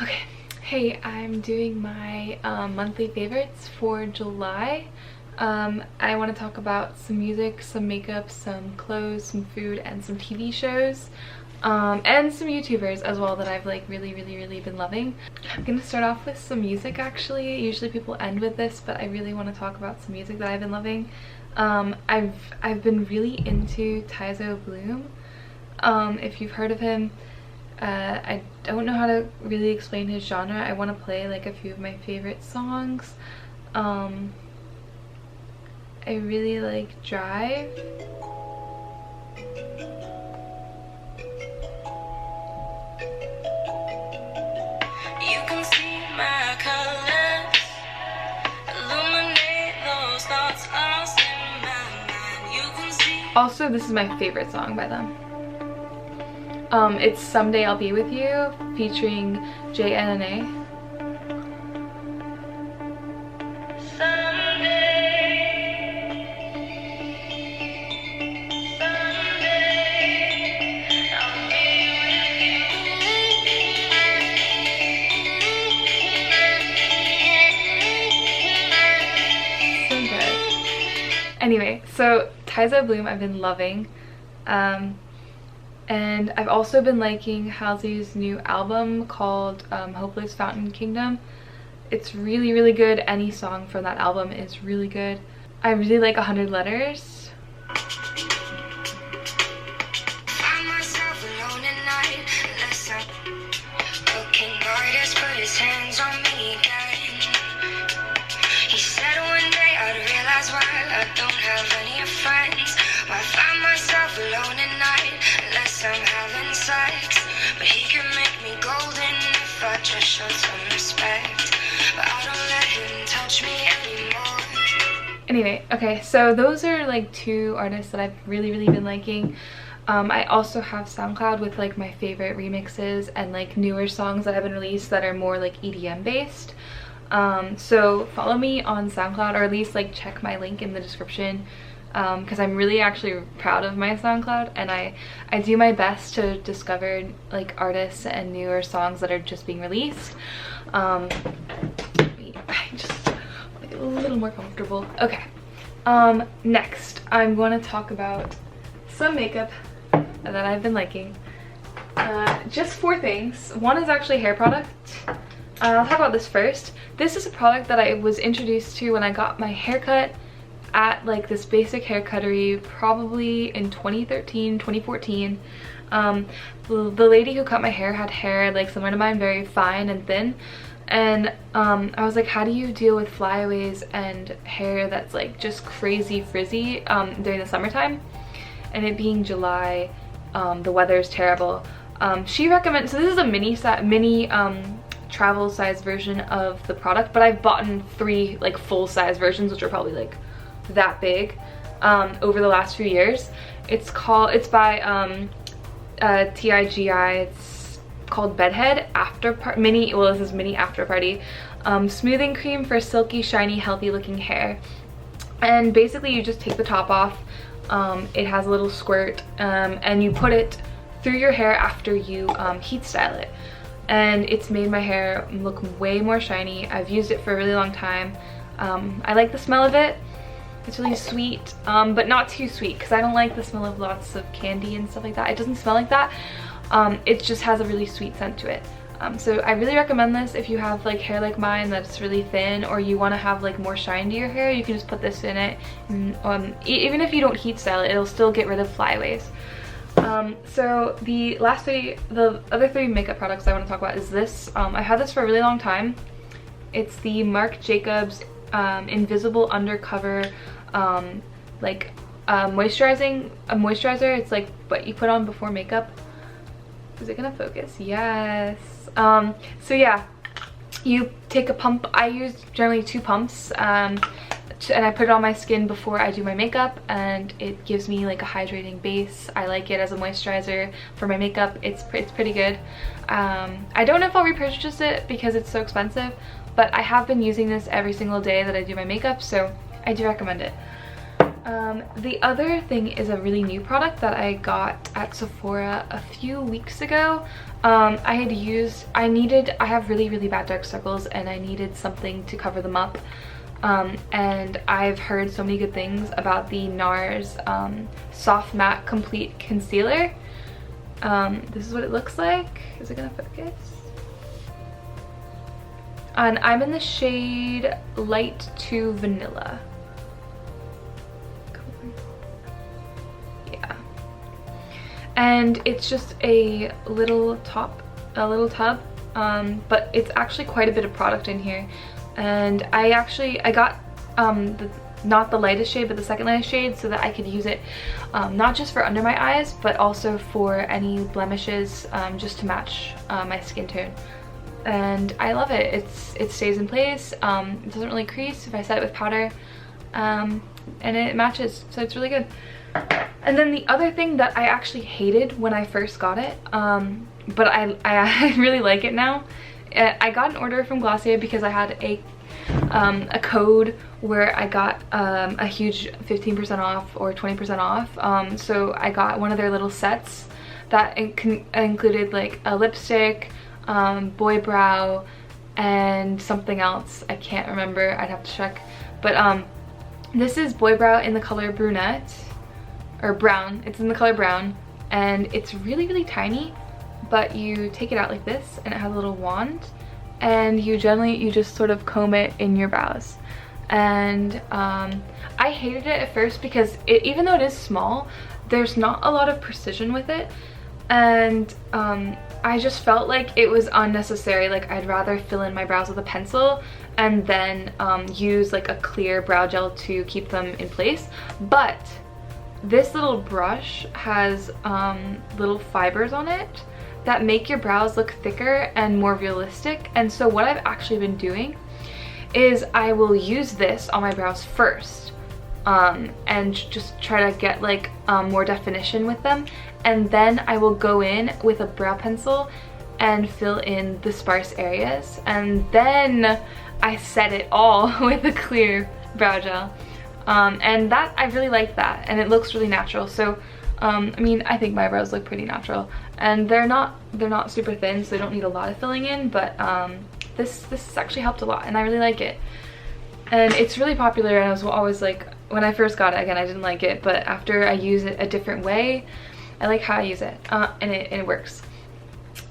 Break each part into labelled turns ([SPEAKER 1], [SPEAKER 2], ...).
[SPEAKER 1] Okay, hey, I'm doing my monthly favorites for July. I want to talk about some music, some makeup, some clothes, some food, and some TV shows. And some YouTubers as well that I've like really been loving. I'm gonna start off with some music actually. Usually people end with this, but I really want to talk about some music that I've been loving. I've been really into Tyzo Bloom. If you've heard of him. I don't know how to really explain his genre. I want to play like a few of my favorite songs. I really like Drive. You can see my colors, illuminate those thoughts lost in my mind. You can see. Also, this is my favorite song by them. It's Someday I'll Be With You featuring JNNA. Anyway, so Tyzo Bloom I've been loving. And I've also been liking Halsey's new album called Hopeless Fountain Kingdom. It's really good. Any song from that album is really good. I really like 100 Letters. Find myself alone at night, looking artist put his hands on me again. He said one day I'd realize why I don't have any friends. I find myself alone at night unless I'm having sex. But he can make me golden if I just show some respect. But I don't let him touch me anymore. Anyway, okay, so those are like two artists that I've really been liking. I also have SoundCloud with like my favorite remixes and like newer songs that have been released that are more like EDM based. So follow me on SoundCloud, or at least like check my link in the description, because I'm really actually proud of my SoundCloud, and I do my best to discover like artists and newer songs that are just being released. I just want to get a little more comfortable. Okay, next I'm going to talk about some makeup that I've been liking. Just 4 things. One is actually a hair product. I'll talk about this first. This is a product that I was introduced to when I got my haircut at like this basic haircuttery probably in 2013, 2014. The lady who cut my hair had hair like similar to mine, very fine and thin. And I was like, how do you deal with flyaways and hair that's like just crazy frizzy during the summertime? And it being July, the weather is terrible. She recommends, so this is a mini travel size version of the product, but I've bought 3 like full size versions, which are probably like that big, over the last few years. It's by TIGI. It's called Bedhead Mini After Party smoothing cream for silky, shiny, healthy looking hair. And basically you just take the top off. It has a little squirt, and you put it through your hair after you heat style it. And it's made my hair look way more shiny. I've used it for a really long time. I like the smell of it. It's really sweet, but not too sweet, because I don't like the smell of lots of candy and stuff like that. It doesn't smell like that. It just has a really sweet scent to it. So I really recommend this if you have like hair like mine that's really thin, or you want to have like more shine to your hair. You can just put this in it, and even if you don't heat style it, it'll still get rid of flyaways. So the other 3 makeup products I want to talk about is this. I've had this for a really long time. It's the Marc Jacobs Invisible Undercover moisturizer. It's like what you put on before makeup. Is it gonna focus? Yes. So yeah, you take a pump. I use generally 2 pumps, and I put it on my skin before I do my makeup, and it gives me like a hydrating base. I like it as a moisturizer for my makeup. It's pretty good. I don't know if I'll repurchase it because it's so expensive, but I have been using this every single day that I do my makeup, so I do recommend it.
[SPEAKER 2] The other thing is a really new product that I got at Sephora a few weeks ago. I have really bad dark circles and I needed something to cover them up. And I've heard so many good things about the NARS Soft Matte Complete Concealer. This is what it looks like. Is it gonna focus? And I'm in the shade Light to Vanilla. Yeah. And it's just a little tub, but it's actually quite a bit of product in here. And I got not the lightest shade, but the second lightest shade, so that I could use it not just for under my eyes, but also for any blemishes, just to match my skin tone. And I love it. It stays in place. It doesn't really crease if I set it with powder, and it matches, so it's really good. And then the other thing that I actually hated when I first got it, but I really like it now. I got an order from Glossier because I had a code where I got a huge 15% off or 20% off. So I got one of their little sets that included like a lipstick, boy brow, and something else. I can't remember. I'd have to check. But this is boy brow in the color brunette, or brown. It's in the color brown, and it's really tiny. But you take it out like this, and it has a little wand, and you just sort of comb it in your brows. And I hated it at first because even though it is small, there's not a lot of precision with it, and I just felt like it was unnecessary. Like, I'd rather fill in my brows with a pencil and then use like a clear brow gel to keep them in place. But this little brush has little fibers on it that make your brows look thicker and more realistic. And so what I've actually been doing is I will use this on my brows first, and just try to get like more definition with them, and then I will go in with a brow pencil and fill in the sparse areas, and then I set it all with a clear brow gel. And that, I really like that, and it looks really natural. So I mean, I think my brows look pretty natural, and they're not super thin, so they don't need a lot of filling in, but this actually helped a lot, and I really like it. And it's really popular, and I was always like, when I first got it, again, I didn't like it, but after I use it a different way, I like how I use it, and it works.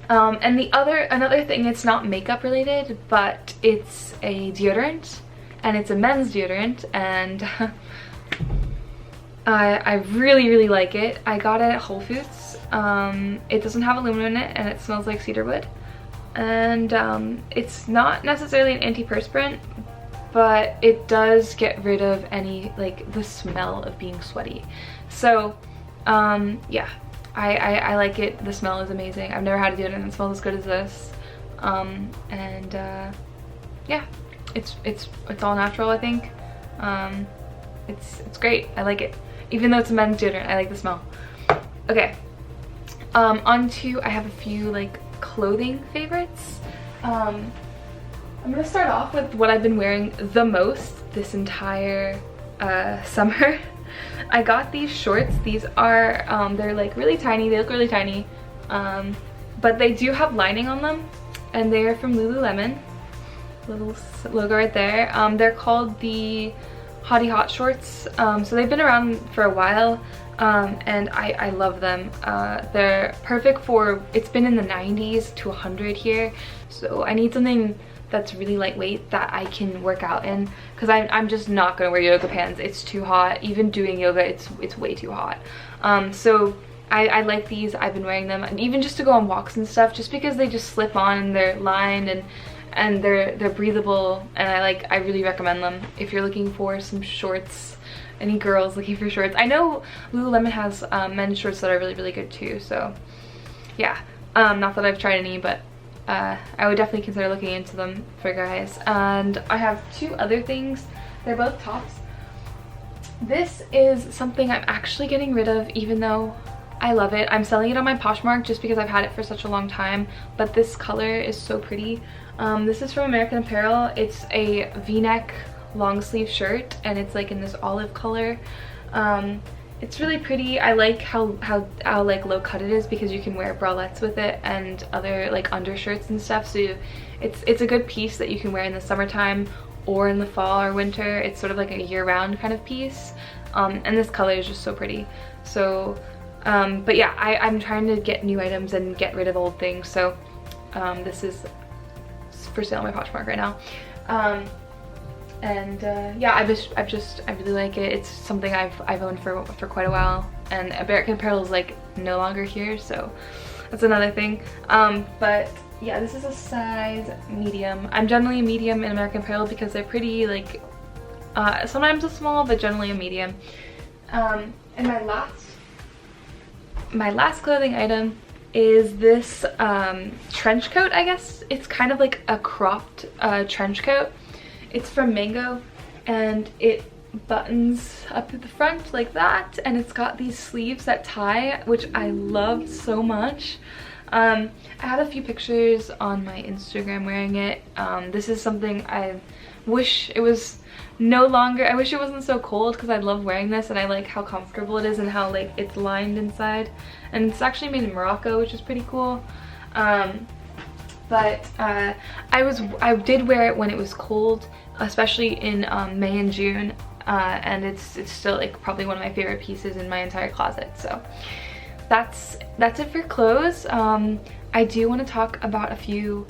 [SPEAKER 2] And another thing, it's not makeup related, but it's a deodorant, and it's a men's deodorant, and I really like it. I got it at Whole Foods. It doesn't have aluminum in it, and it smells like cedarwood. And it's not necessarily an antiperspirant, but it does get rid of any, like, the smell of being sweaty. So yeah, I like it. The smell is amazing. I've never had a deodorant that smells as good as this. Yeah, it's all natural, I think. It's great. I like it. Even though it's a men's deodorant, I like the smell. Okay, onto, I have a few like clothing favorites. I'm gonna start off with what I've been wearing the most this entire summer. I got these shorts. These are they're like really tiny. They look really tiny, but they do have lining on them, and they are from Lululemon. Little logo right there. They're called the Hottie Hot shorts. So they've been around for a while, and I love them. They're perfect for, it's been in the 90s to 100 here, so I need something that's really lightweight that I can work out in, because I'm just not gonna wear yoga pants. It's too hot. Even doing yoga, it's way too hot. So I like these. I've been wearing them, and even just to go on walks and stuff, just because they just slip on and they're lined, and they're breathable, and I really recommend them if you're looking for some shorts. Any girls looking for shorts. I know Lululemon has men's shorts that are really good too, so yeah. Not that I've tried any, but I would definitely consider looking into them for guys. And I have two other things. They're both tops. This is something I'm actually getting rid of, even though I love it. I'm selling it on my Poshmark just because I've had it for such a long time, but this color is so pretty. This is from American Apparel. It's a v-neck long sleeve shirt, and it's like in this olive color. It's really pretty. I like how like low cut it is because you can wear bralettes with it and other like undershirts and stuff. So it's a good piece that you can wear in the summertime or in the fall or winter. It's sort of like a year-round kind of piece. And this color is just so pretty. So, but yeah, I'm trying to get new items and get rid of old things. So this is for sale on my Poshmark right now. Yeah, I really like it. It's something I've owned for quite a while, and American Apparel is like no longer here, so that's another thing. But yeah, this is a size medium. I'm generally a medium in American Apparel because they're pretty like sometimes a small, but generally a medium. And my last clothing item is this trench coat. I guess it's kind of like a cropped trench coat. It's from Mango, and it buttons up at the front like that, and it's got these sleeves that tie, which I love so much. I had a few pictures on my Instagram wearing it. This is something I wish it was no longer. I wish it wasn't so cold because I love wearing this, and I like how comfortable it is and how like it's lined inside. And it's actually made in Morocco, which is pretty cool. But I did wear it when it was cold, especially in May and June, and it's still like probably one of my favorite pieces in my entire closet. So that's it for clothes. I do want to talk about a few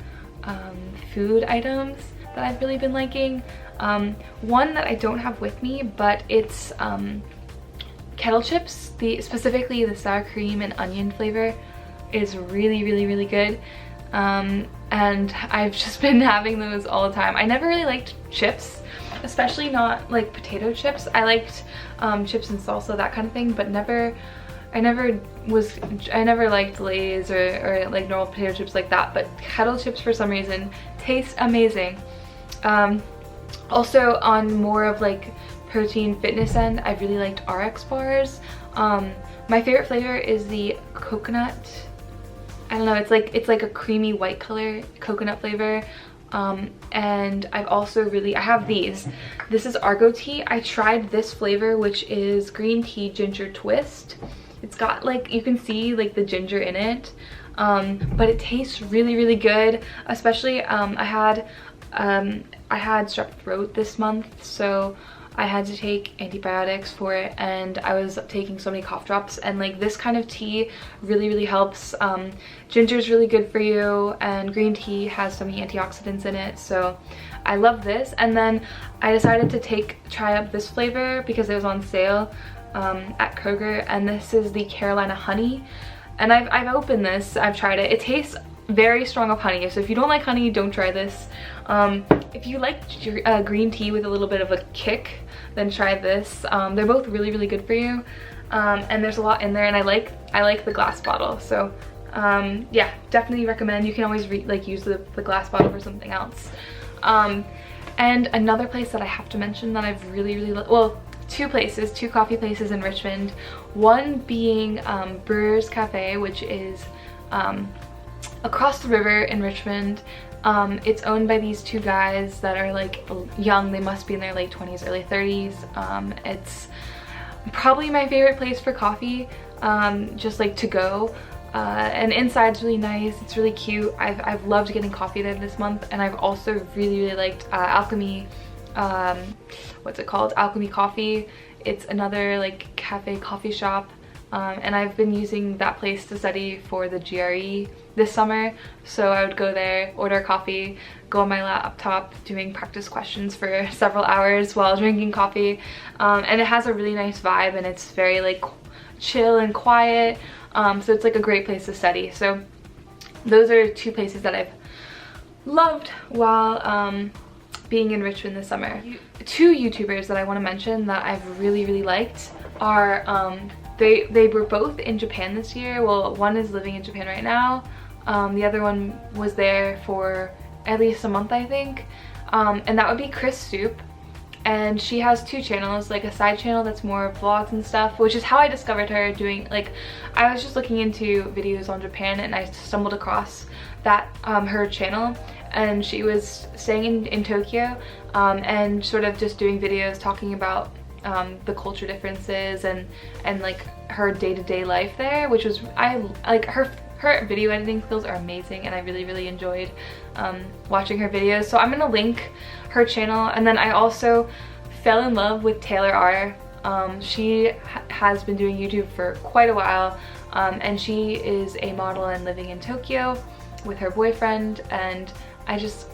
[SPEAKER 2] food items that I've really been liking. One that I don't have with me, but it's kettle chips. Specifically the sour cream and onion flavor is really good. And I've just been having those all the time. I never really liked chips, especially not like potato chips. I liked chips and salsa, that kind of thing, but I never liked Lay's or like normal potato chips like that. But kettle chips for some reason taste amazing. Also on more of like protein fitness end, I really liked RX bars. My favorite flavor is the coconut. I don't know, it's like a creamy white color coconut flavor. And I have these. This is Argo tea. I tried this flavor, which is green tea ginger twist. It's got like, you can see like the ginger in it, but it tastes really good. Especially I had strep throat this month, so I had to take antibiotics for it, and I was taking so many cough drops, and like this kind of tea really helps. Ginger is really good for you, and green tea has so many antioxidants in it, so I love this. And then I decided to try up this flavor because it was on sale at Kroger, and this is the Carolina honey. And I've opened this, I've tried it. It tastes very strong of honey, so if you don't like honey, don't try this. If you like green tea with a little bit of a kick, then try this. They're both really good for you, and there's a lot in there, and I like the glass bottle. So yeah, definitely recommend. You can always use the glass bottle for something else. And another place that I have to mention that I've really well, two coffee places in Richmond. One being Brewers Cafe, which is across the river in Richmond. It's owned by these two guys that are like young. They must be in their late 20s, early 30s. It's probably my favorite place for coffee, just like to go. And inside's really nice. It's really cute. I've loved getting coffee there this month, and I've also really liked Alchemy. What's it called? Alchemy Coffee. It's another like cafe coffee shop. And I've been using that place to study for the GRE this summer, so I would go there, order coffee, go on my laptop doing practice questions for several hours while drinking coffee. And it has a really nice vibe, and it's very like chill and quiet, so it's like a great place to study. So those are two places that I've loved while being in Richmond this summer. Two YouTubers that I want to mention that I've really liked are they were both in Japan this year. Well, one is living in Japan right now. The other one was there for at least a month, I think. And that would be Chris Soup. And she has two channels, like a side channel that's more vlogs and stuff, which is how I discovered her doing, like, I was just looking into videos on Japan, and I stumbled across that, her channel. And she was staying in Tokyo, and sort of just doing videos talking about the culture differences and like her day-to-day life there, which was, I like her video editing skills are amazing, and I really enjoyed watching her videos. So I'm gonna link her channel. And then I also fell in love with Taylor R. She has been doing YouTube for quite a while, and she is a model and living in Tokyo with her boyfriend, and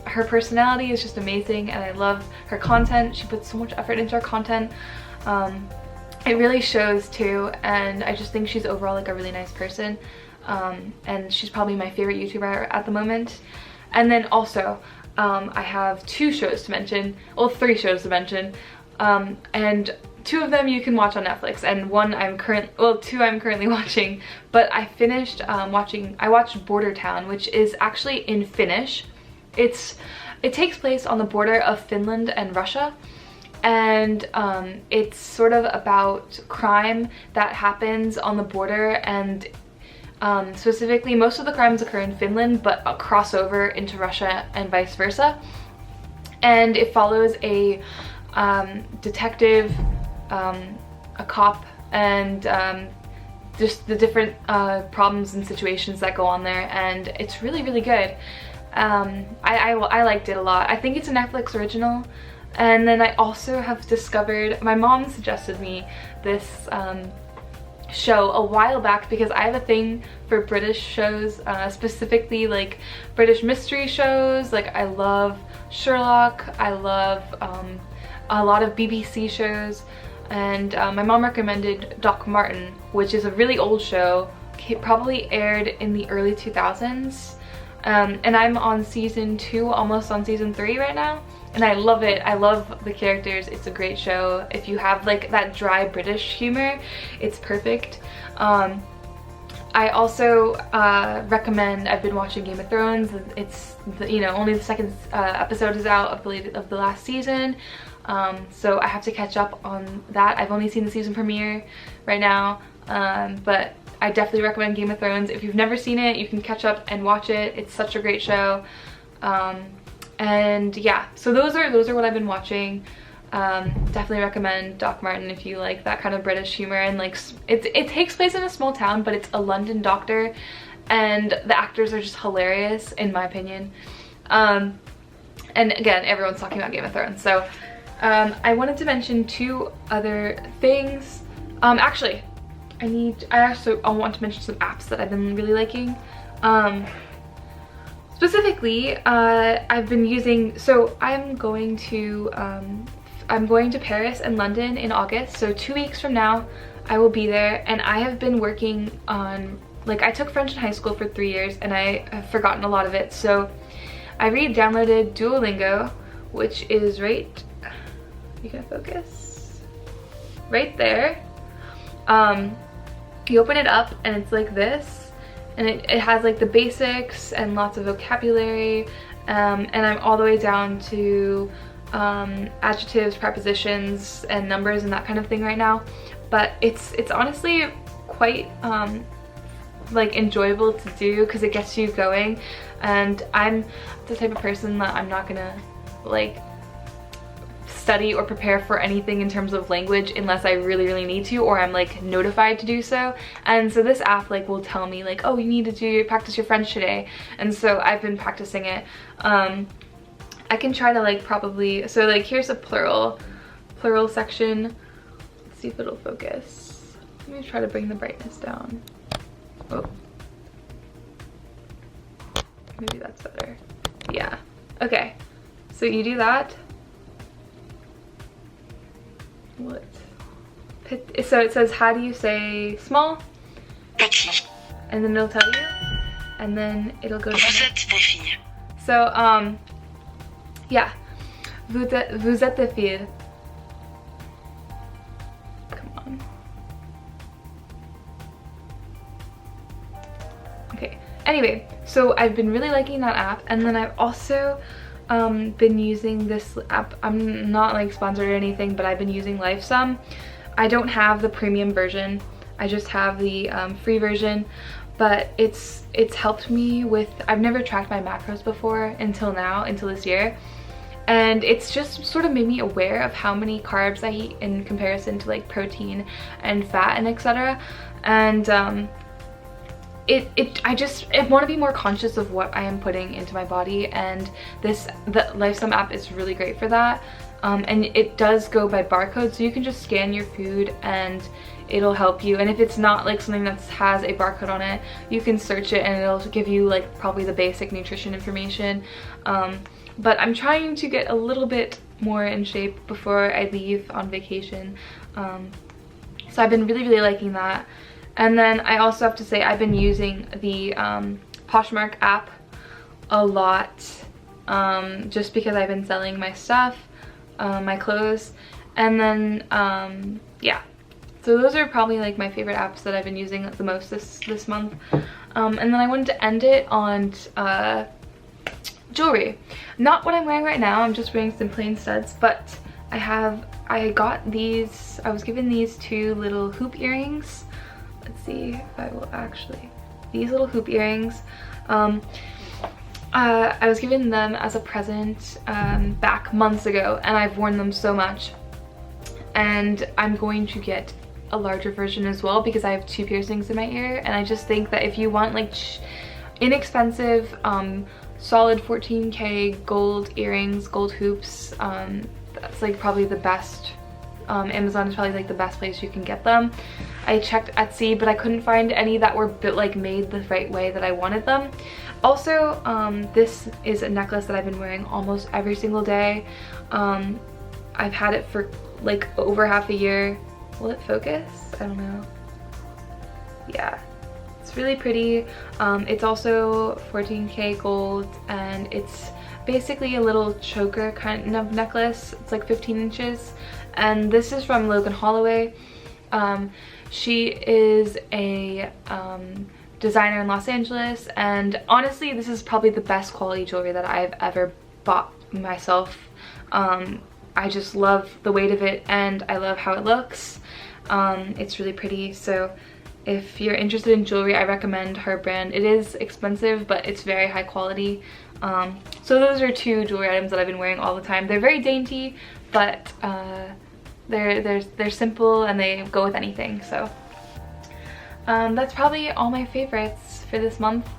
[SPEAKER 2] her personality is just amazing, and I love her content. She puts so much effort into her content. It really shows too, and I just think she's overall like a really nice person, and she's probably my favorite YouTuber at the moment. And then also I have 2 shows to mention, well 3 shows to mention, and 2 of them you can watch on Netflix, and 2 I'm currently watching. But I finished I watched Border Town, which is actually in Finnish. It takes place on the border of Finland and Russia, and it's sort of about crime that happens on the border, and specifically most of the crimes occur in Finland but cross over into Russia and vice versa. And it follows a detective, a cop, and just the different problems and situations that go on there, and it's really good. I liked it a lot. I think it's a Netflix original. And then I also have discovered, my mom suggested me this show a while back, because I have a thing for British shows, specifically like British mystery shows. Like I love Sherlock, I love a lot of BBC shows, and my mom recommended Doc Martin, which is a really old show. It probably aired in the early 2000s, and I'm on season 2, almost on season 3 right now, and I love it. I love the characters. It's a great show. If you have like that dry British humor, it's perfect. I also recommend, I've been watching Game of Thrones. It's only the 2nd episode is out of the last season, so I have to catch up on that. I've only seen the season premiere right now, but I definitely recommend Game of Thrones. If you've never seen it, you can catch up and watch it. It's such a great show. And yeah, so those are what I've been watching. Definitely recommend Doc Martin if you like that kind of British humor, and like it takes place in a small town, but it's a London doctor, and the actors are just hilarious in my opinion. And again, everyone's talking about Game of Thrones, so I wanted to mention 2 other things. Actually, I want to mention some apps that I've been really liking. Specifically, I've been using, so I'm going to Paris and London in August, so 2 weeks from now I will be there, and I have been working on, like, I took French in high school for 3 years and I have forgotten a lot of it, so I re-downloaded Duolingo, which is right, you can focus, right there. You open it up and it's like this, and it has like the basics and lots of vocabulary, and I'm all the way down to adjectives, prepositions, and numbers and that kind of thing right now. But it's honestly quite like enjoyable to do, because it gets you going, and I'm the type of person that I'm not gonna like study or prepare for anything in terms of language unless I really need to, or I'm like notified to do so. And so this app like will tell me like, oh, you need to practice your French today, and so I've been practicing it. I can try to like probably, so like here's a plural section. Let's see if it'll focus. Let me try to bring the brightness down. Oh, maybe that's better. Yeah, okay, so you do that. What? So it says, how do you say small?
[SPEAKER 3] Petit.
[SPEAKER 2] And then it'll tell you, and then it'll go down.
[SPEAKER 3] Vous êtes des filles.
[SPEAKER 2] So yeah, vous êtes des filles. Come on. Okay, anyway, so I've been really liking that app, and then I've also been using this app. I'm not like sponsored or anything, but I've been using LifeSum. I don't have the premium version, I just have the free version, but it's helped me with, I've never tracked my macros before until this year, and it's just sort of made me aware of how many carbs I eat in comparison to like protein and fat and etc. And I want to be more conscious of what I am putting into my body, and the Lifesum app is really great for that. And it does go by barcode, so you can just scan your food and it'll help you. And if it's not like something that has a barcode on it, you can search it and it'll give you like probably the basic nutrition information. But I'm trying to get a little bit more in shape before I leave on vacation. So I've been really liking that. And then I also have to say I've been using the Poshmark app a lot, just because I've been selling my stuff, my clothes, and then yeah. So those are probably like my favorite apps that I've been using the most this month. And then I wanted to end it on jewelry. Not what I'm wearing right now, I'm just wearing some plain studs, but I got these, I was given these two little hoop earrings. Let's see if I will actually, these little hoop earrings. I was given them as a present back months ago, and I've worn them so much. And I'm going to get a larger version as well because I have 2 piercings in my ear, and I just think that if you want like inexpensive, solid 14K gold earrings, gold hoops, that's like probably the best. Amazon is probably like the best place you can get them. I checked Etsy, but I couldn't find any that were made the right way that I wanted them. Also, this is a necklace that I've been wearing almost every single day. I've had it for like over half a year. Will it focus? I don't know. Yeah, it's really pretty. It's also 14K gold, and it's basically a little choker kind of necklace. It's like 15 inches. And this is from Logan Holloway. She is a designer in Los Angeles, and honestly this is probably the best quality jewelry that I've ever bought myself. I just love the weight of it, and I love how it looks. It's really pretty, so if you're interested in jewelry, I recommend her brand. It is expensive, but it's very high quality. So those are 2 jewelry items that I've been wearing all the time. They're very dainty, but they're simple and they go with anything. So that's probably all my favorites for this month.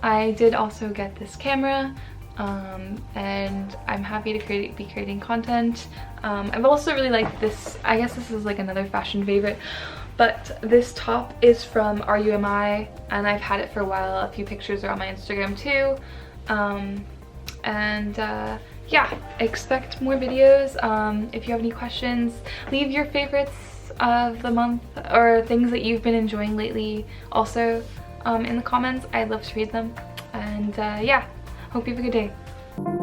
[SPEAKER 2] I did also get this camera, and I'm happy to be creating content. I've also really liked this. I guess this is like another fashion favorite, but this top is from RUMI, and I've had it for a while. A few pictures are on my Instagram too. Yeah, expect more videos. If you have any questions, leave your favorites of the month or things that you've been enjoying lately also in the comments. I'd love to read them. And yeah, hope you have a good day.